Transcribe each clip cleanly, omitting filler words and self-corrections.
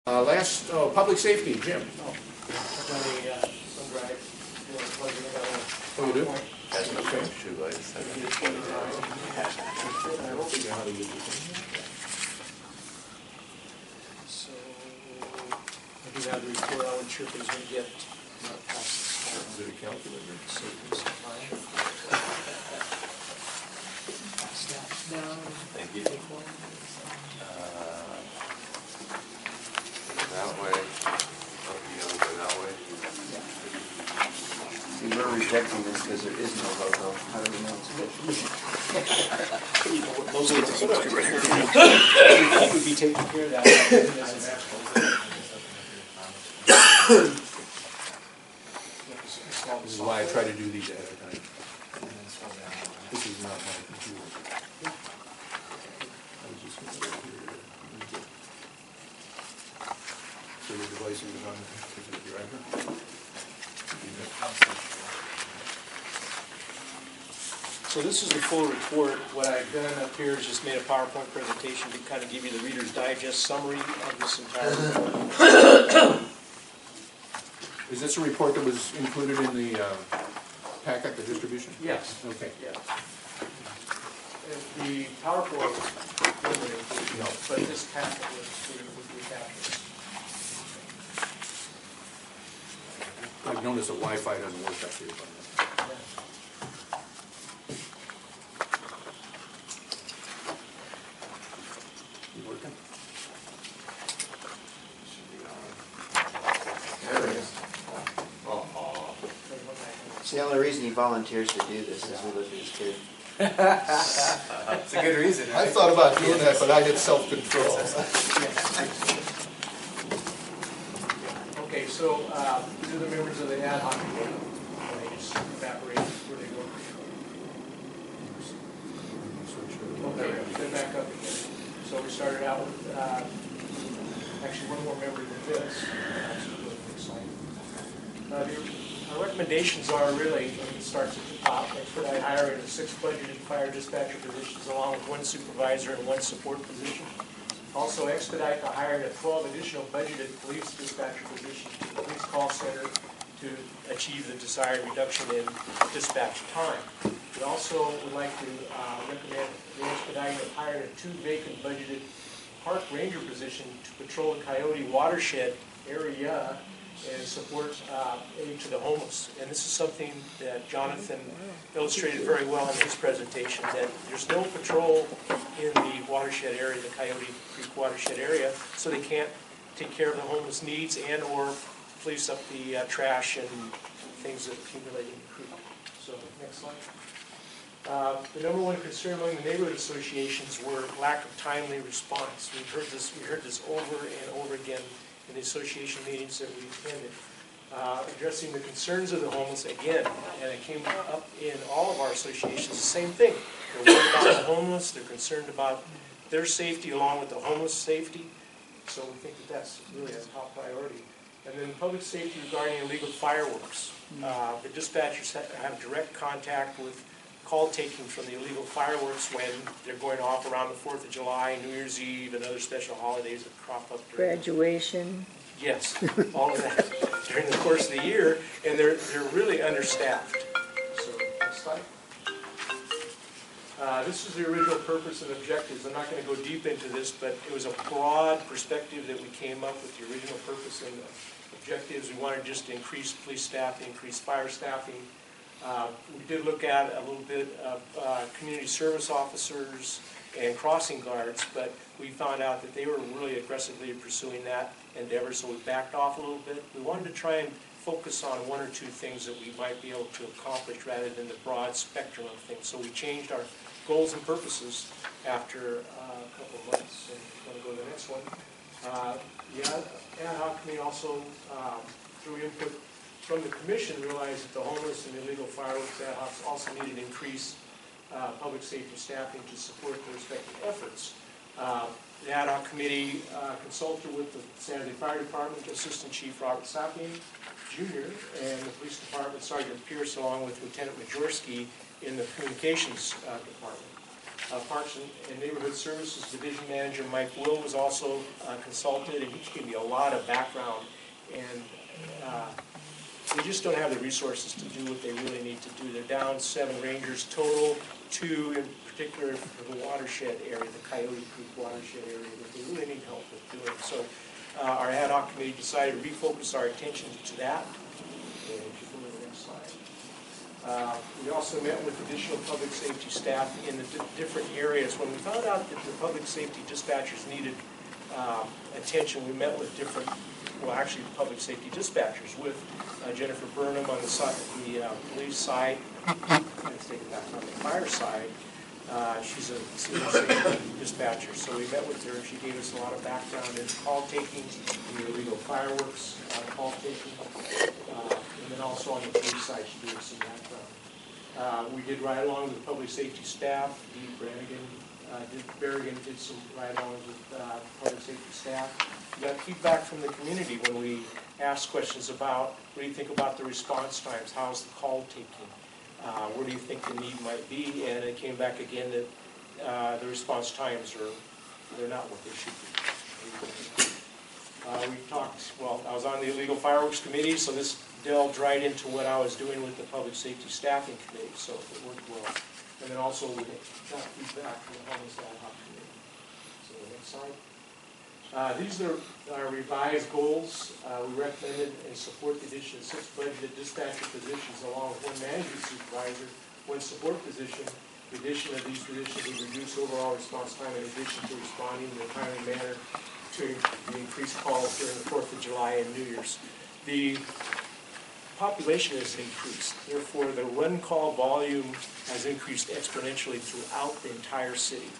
Public safety, Jim. Oh, you do? Has no Okay. shoelace. I don't figure out how to use this thing. So, I do have the report. I wasn't sure if it was going to get past Is it a calculator? some time. Pass that down. Thank you. That way. Oh, you gotta go that way. See, we're rejecting this because there is no logo. How do we know it's good? You know what most of the would be taking care of that. This is why I try to do these ahead of time. This is not my computer. I was just gonna go here. So the device is on, is it your iPad? So this is the full report. What I've done up here is just made a PowerPoint presentation to kind of give you the Reader's Digest summary of this entire report. Is this a report that was included in the packet, the distribution? Yes. Okay. Yeah. The PowerPoint wasn't included, No. but this packet was included with the attachments. I've noticed that Wi-Fi doesn't work up here. You working? There it is. It's the only reason he volunteers to do this is we look at his kid. It's a good reason. I thought about doing that, but I had self-control. Okay, so these are the members of the ad hoc committee. And they just evaporate where they go. Okay, then back up again. So we started out with actually one more member than this. Our recommendations are really, it starts at the top, expedite hiring of 6 budgeted fire dispatcher positions along with 1 supervisor and 1 support position. Also expedite the hiring of 12 additional budgeted police dispatcher positions to the police call center to achieve the desired reduction in dispatch time. We also would like to recommend the expediting of hiring of 2 vacant budgeted park ranger positions to patrol the Coyote watershed area and support aid to the homeless. And this is something that Jonathan illustrated very well in his presentation, that there's no patrol in the watershed area, the Coyote Creek watershed area, so they can't take care of the homeless needs and or police up the trash and things that accumulate in the creek. So, next slide. The number one concern among the neighborhood associations were lack of timely response. We heard this over and over again in the association meetings that we attended. Addressing the concerns of the homeless again, and it came up in all of our associations, the same thing. They're worried about the homeless, they're concerned about their safety along with the homeless safety, so we think that that's really a top priority. And then public safety regarding illegal fireworks. The dispatchers have direct contact with call taking from the illegal fireworks when they're going off around the 4th of July, New Year's Eve, and other special holidays that crop up during Graduation. Yes, all of that during the course of the year, and they're really understaffed. So, next slide. This is the original purpose and objectives. I'm not going to go deep into this, but it was a broad perspective that we came up with the original purpose and objectives. We wanted just to increase police staffing, increase fire staffing. We did look at a little bit of community service officers and crossing guards, but we found out that they were really aggressively pursuing that endeavor, so we backed off a little bit. We wanted to try and focus on 1 or 2 things that we might be able to accomplish rather than the broad spectrum of things. So we changed our goals and purposes after a couple of months. And I'm going to go to the next one. The ad hoc committee also, through input from the commission, realized that the homeless and illegal fireworks ad hocs also needed to increase public safety staffing to support their respective efforts. The ad hoc committee consulted with the San Jose Fire Department, Assistant Chief Robert Sapien Jr., and the Police Department, Sergeant Pierce, along with Lieutenant Majorski in the Communications Department. Parks and Neighborhood Services Division Manager Mike Will was also consulted, and he gave me a lot of background. And they just don't have the resources to do what they really need to do. They're down 7 rangers total, 2 in particular for the watershed area, the Coyote Creek watershed area, that they really need help with doing. So our ad hoc committee decided to refocus our attention to that. And if you go to the next slide. We also met with additional public safety staff in the different areas. When we found out that the public safety dispatchers needed attention, we met with different, well, actually public safety dispatchers with Jennifer Burnham on the police side. Let's take it back on the fire side. She's a civil safety dispatcher, so we met with her. She gave us a lot of background in call taking, the illegal fireworks call taking, and then also on the police side she gave us some background. We did ride along with the public safety staff. Dee Berrigan did some ride-alongs with public safety staff. We got feedback from the community when we asked questions about, what do you think about the response times? How's the call taking? Where do you think the need might be? And it came back again that the response times they're not what they should be. We talked, well, I was on the Illegal Fireworks Committee, so this delved right into what I was doing with the Public Safety Staffing Committee, so it worked well. And then also we got feedback from the Homeless Ad Hoc Committee. So the next slide. These are our revised goals. We recommended and support the addition of 6 budgeted dispatcher positions along with 1 management supervisor, 1 support position. The addition of these positions would reduce overall response time in addition to responding in a timely manner to the increased calls during the 4th of July and New Year's. The population has increased. Therefore, the run call volume has increased exponentially throughout the entire city.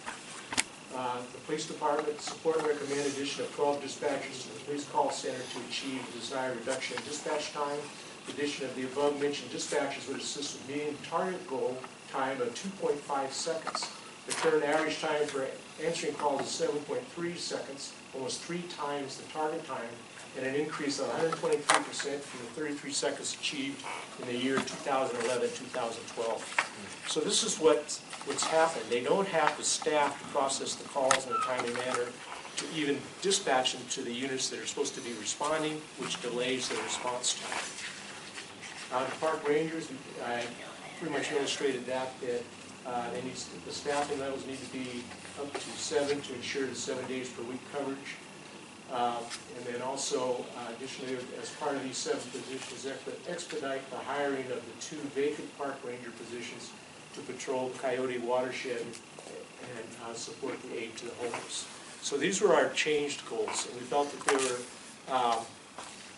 The police department support and recommend addition of 12 dispatchers to the police call center to achieve the desired reduction in dispatch time. The addition of the above mentioned dispatchers would assist with meeting target goal time of 2.5 seconds. The current average time for answering calls is 7.3 seconds, almost 3 times the target time, and an increase of 123% from the 33 seconds achieved in the year 2011-2012. So this is what's happened. They don't have the staff to process the calls in a timely manner to even dispatch them to the units that are supposed to be responding, which delays the response time. The park rangers, I pretty much illustrated that the staffing levels need to be up to 7 to ensure the 7 days per week coverage. And then also, additionally, as part of these 7 positions, expedite the hiring of the 2 vacant park ranger positions to patrol the Coyote watershed and support the aid to the homeless. So these were our changed goals, and we felt that they were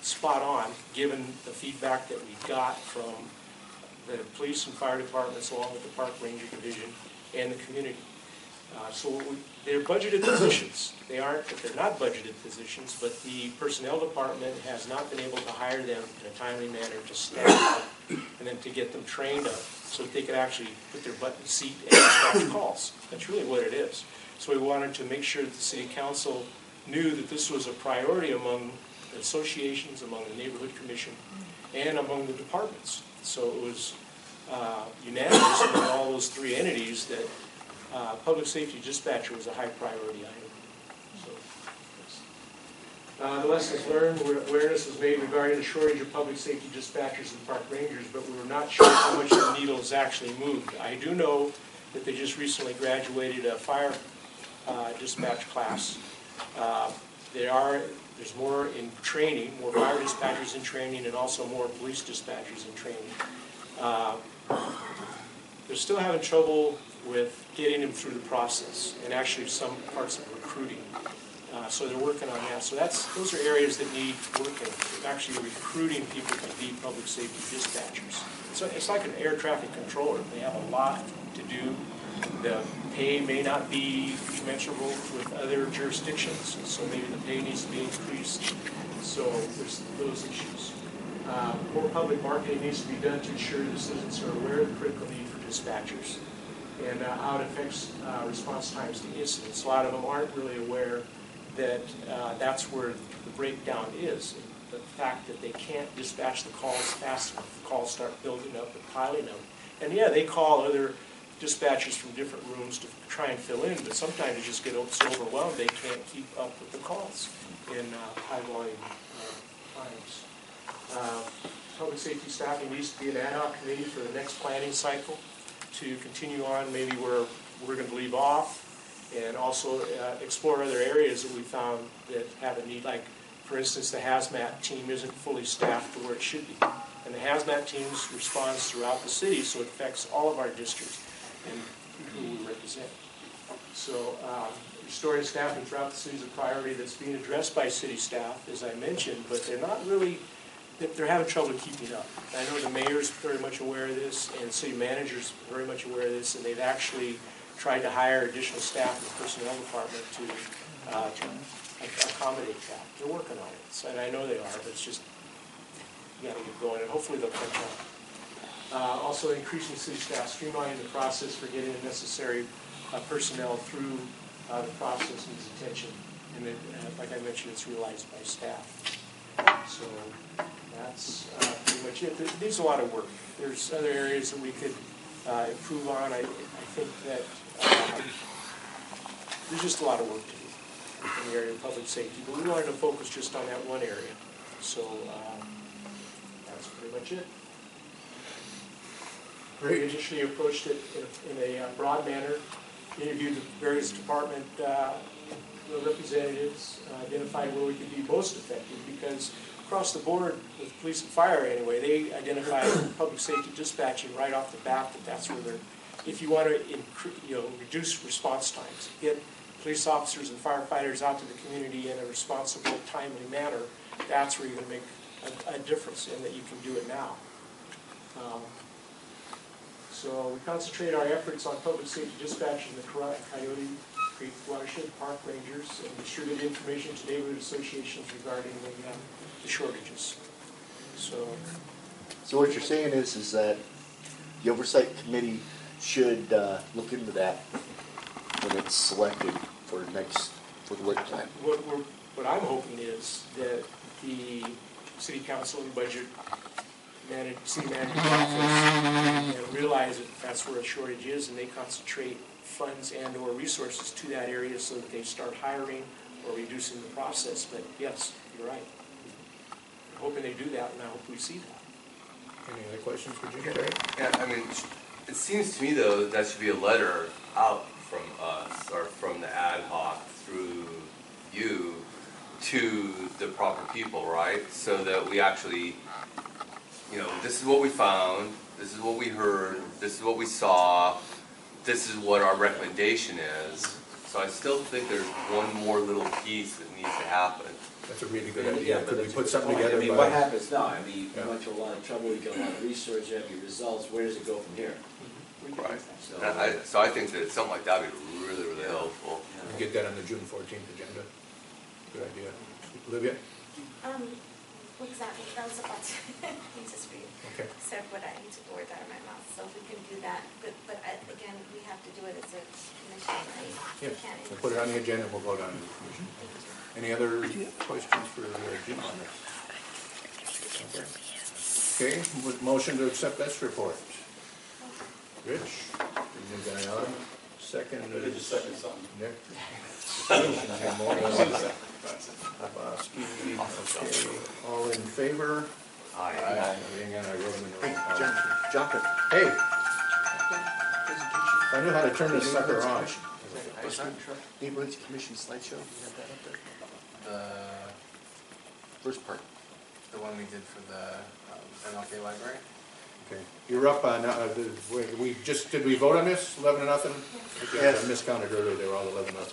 spot on, given the feedback that we got from the police and fire departments, along with the park ranger division and the community. They're budgeted positions. They're not budgeted positions, but the personnel department has not been able to hire them in a timely manner to staff and then to get them trained up so that they could actually put their butt in the seat and dispatch calls. That's really what it is. So we wanted to make sure that the city council knew that this was a priority among the associations, among the neighborhood commission, and among the departments. So it was unanimous among all those 3 entities that public safety dispatcher was a high priority item. So, the lessons learned, awareness was made regarding the shortage of public safety dispatchers and park rangers, but we were not sure how much the needle has actually moved. I do know that they just recently graduated a fire dispatch class. There's more in training, more fire dispatchers in training, and also more police dispatchers in training. They're still having trouble with getting them through the process, and actually some parts of recruiting. So they're working on that. So those are areas that need work in, actually recruiting people to be public safety dispatchers. So it's like an air traffic controller. They have a lot to do. The pay may not be commensurable with other jurisdictions, so maybe the pay needs to be increased. So there's those issues. More public marketing needs to be done to ensure the citizens are aware of the critical need for dispatchers and how it affects response times to incidents. A lot of them aren't really aware that that's where the breakdown is. The fact that they can't dispatch the calls fast enough. The calls start building up and piling up. And yeah, they call other dispatchers from different rooms to try and fill in, but sometimes they just get so overwhelmed they can't keep up with the calls in high volume times. Public safety staffing needs to be an ad hoc committee for the next planning cycle to continue on maybe where we're going to leave off, and also explore other areas that we found that have a need, like, for instance, the hazmat team isn't fully staffed to where it should be. And the hazmat team responds throughout the city, so it affects all of our districts and who we represent. So restoring staffing throughout the city is a priority that's being addressed by city staff, as I mentioned, but they're not really, they're having trouble keeping up. I know the mayor's very much aware of this, and city managers are very much aware of this, and they've actually tried to hire additional staff in the personnel department to accommodate that. They're working on it, so, and I know they are, but it's just, you gotta get going, and hopefully they'll catch up. Also increasing city staff, streamlining the process for getting the necessary personnel through the process needs attention. And it, like I mentioned, it's realized by staff. So that's pretty much it. It needs a lot of work. There's other areas that we could improve on. I think that there's just a lot of work to do in the area of public safety. But we wanted to focus just on that one area. So that's pretty much it. We initially approached it in a broad manner, interviewed the various department representatives, identified where we could be most effective, because across the board with police and fire anyway, they identify public safety dispatching right off the bat that that's where they're, if you want to reduce response times, get police officers and firefighters out to the community in a responsible, timely manner, that's where you're going to make a difference, and that you can do it now. So we concentrate our efforts on public safety dispatch in the Coyote Creek Watershed Park Rangers, and distribute information to neighborhood associations regarding the shortages. So what you're saying is that the oversight committee should look into that when it's selected for the work plan. What I'm hoping is that the city council and budget city manager's office realize that that's where a shortage is, and they concentrate funds and or resources to that area so that they start hiring or reducing the process. But yes, you're right. I'm hoping they do that, and I hope we see that. Any other questions for Jim? Yeah, I mean, it seems to me though that should be a letter out from us or from the ad hoc through you to the proper people, right? So that we actually, this is what we found, this is what we heard, this is what we saw, this is what our recommendation is. So I still think there's one more little piece that needs to happen. That's a really good idea. Could we put something together? I mean, by- what happens now? I mean, you Yeah. went through a lot of trouble, you get a lot of research, you have your results, where does it go from here? Right. So, So I think that something like that would be really, really helpful. We get that on the June 14th agenda. Good idea. Olivia? Exactly, that was about to, just read. Okay. Said what I need to word out of my mouth, so we can do that, but again, we have to do it as a commission, right? We Yes, can't we'll put it on the agenda, we'll vote on it. Any other questions for Jim on this? Okay, with motion to accept this report. Rich? Second. second something. Nick? Bosky, okay, all in favor? Aye. Hang on, I wrote them in the wrong column. Jonathan, Hey, I knew how to turn this sucker on. Neighborhoods Commission slideshow, you have that up there? The First part. one we did for the MLK library. Okay, you're up on, did we vote on this, 11-0? Yes. I miscounted earlier, they were all 11-0.